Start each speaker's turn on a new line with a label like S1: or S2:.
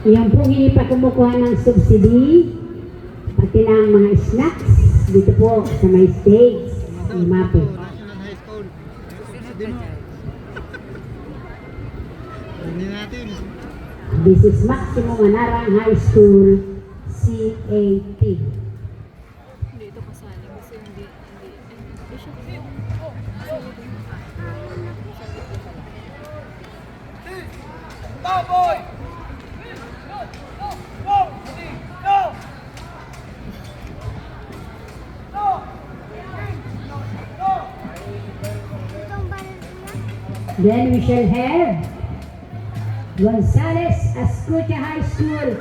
S1: Yung po hindi pa kumukuha ng subsidy, pati ng mga snacks, dito po sa may stage, Limape.
S2: National High School. Hindi natin.
S1: This is Maximum Manarang High School, CAT.
S3: Dito kasali kasi hindi siya
S4: Boy!
S1: Then we shall have Gonzales Escucha High School,